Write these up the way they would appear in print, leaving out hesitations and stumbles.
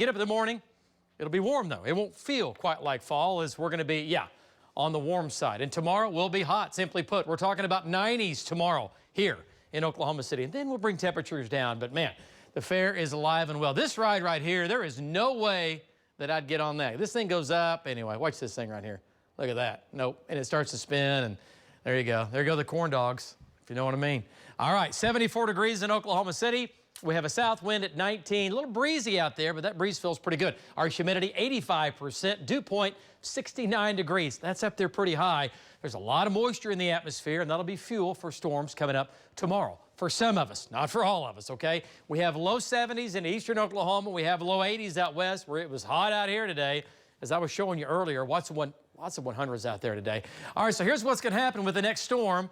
Get up in the morning, it'll be warm though. It won't feel quite like fall as we're going to be, on the warm side. And tomorrow will be hot, simply put. We're talking about 90s tomorrow here in Oklahoma City. And then we'll bring temperatures down. But man, the fair is alive and well. This ride right here, there is no way that I'd get on that. This thing goes up. Anyway, watch this thing right here. Look at that. Nope. And it starts to spin. And there you go. There go the corn dogs, if you know what I mean. All right, 74 degrees in Oklahoma City. We have a south wind at 19, a little breezy out there, but that breeze feels pretty good. Our humidity, 85%, dew point, 69 degrees. That's up there pretty high. There's a lot of moisture in the atmosphere, and that'll be fuel for storms coming up tomorrow. For some of us, not for all of us, okay? We have low 70s in eastern Oklahoma. We have low 80s out west, where it was hot out here today. As I was showing you earlier, lots of 100s out there today. All right, so here's what's going to happen with the next storm.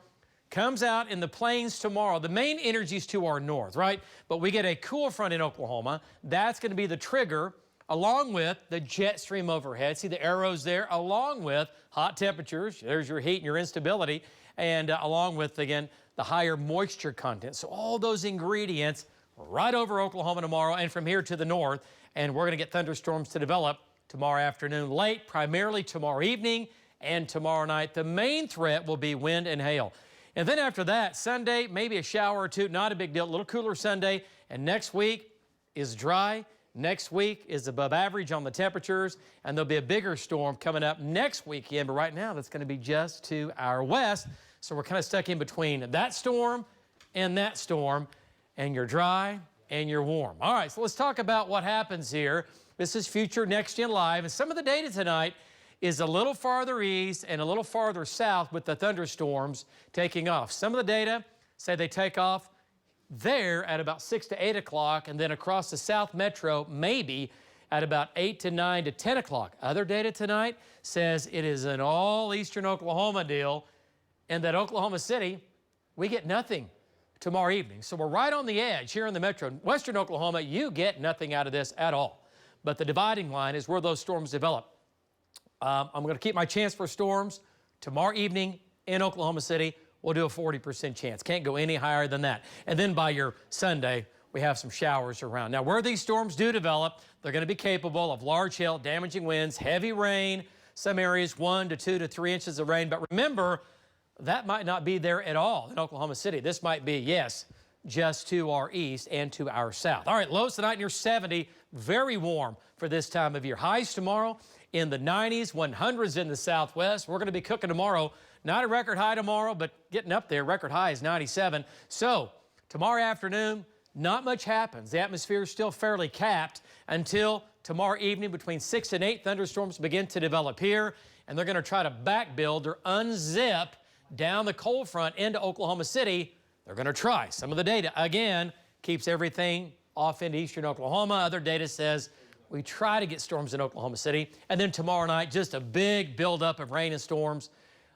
Comes out in the plains tomorrow. The main energy's to our north, right? But we get a cool front in Oklahoma. That's going to be the trigger, along with the jet stream overhead. See the arrows there? Along with hot temperatures. There's your heat and your instability. And along with, again, the higher moisture content. So all those ingredients right over Oklahoma tomorrow and from here to the north. And we're going to get thunderstorms to develop tomorrow afternoon late, primarily tomorrow evening and tomorrow night. The main threat will be wind and hail. And then after that, Sunday, maybe a shower or two, not a big deal, a little cooler Sunday. And next week is dry. Next week is above average on the temperatures, and there'll be a bigger storm coming up next weekend. But right now, that's going to be just to our west. So we're kind of stuck in between that storm, and you're dry and you're warm. All right, so let's talk about what happens here. This is Future Next Gen Live, and some of the data tonight is a little farther east and a little farther south with the thunderstorms taking off. Some of the data say they take off there at about 6 to 8 o'clock, and then across the South Metro maybe at about 8 to 9 to 10 o'clock. Other data tonight says it is an all eastern Oklahoma deal, and that Oklahoma City, we get nothing tomorrow evening. So we're right on the edge here in the Metro. Western Oklahoma, you get nothing out of this at all. But the dividing line is where those storms develop. I'm going to keep my chance for storms tomorrow evening in Oklahoma City. We'll do a 40% chance. Can't go any higher than that. And then by your Sunday, we have some showers around. Now, where these storms do develop, they're going to be capable of large hail, damaging winds, heavy rain, some areas 1 to 2 to 3 inches of rain. But remember, that might not be there at all in Oklahoma City. This might be, yes, just to our east and to our south. All right, lows tonight near 70, very warm for this time of year. Highs tomorrow in the 90s, 100s in the southwest. We're going to be cooking tomorrow. Not a record high tomorrow, but getting up there. Record high is 97. So tomorrow afternoon, not much happens. The atmosphere is still fairly capped until tomorrow evening between 6 and 8. Thunderstorms begin to develop here, and they're going to try to back build or unzip down the cold front into Oklahoma City. They're going to try. Some of the data, again, keeps everything off into eastern Oklahoma. Other data says we try to get storms in Oklahoma City. And then tomorrow night, just a big buildup of rain and storms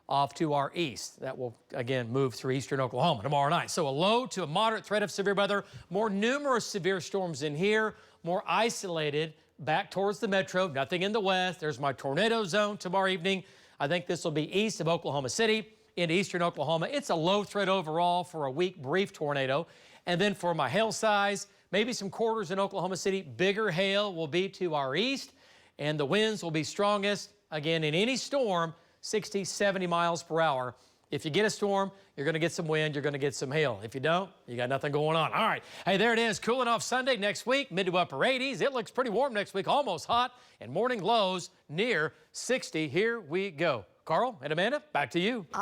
off to our east. That will, again, move through eastern Oklahoma tomorrow night. So a low to a moderate threat of severe weather. More numerous severe storms in here. More isolated back towards the metro. Nothing in the west. There's my tornado zone tomorrow evening. I think this will be east of Oklahoma City into eastern Oklahoma. It's a low threat overall for a weak, brief tornado. And then for my hail size, maybe some quarters in Oklahoma City. Bigger hail will be to our east, and the winds will be strongest, again, in any storm, 60, 70 miles per hour. If you get a storm, you're going to get some wind, you're going to get some hail. If you don't, you got nothing going on. All right. Hey, there it is. Cooling off Sunday next week, mid to upper 80s. It looks pretty warm next week, almost hot, and morning lows near 60. Here we go. Carl and Amanda, back to you.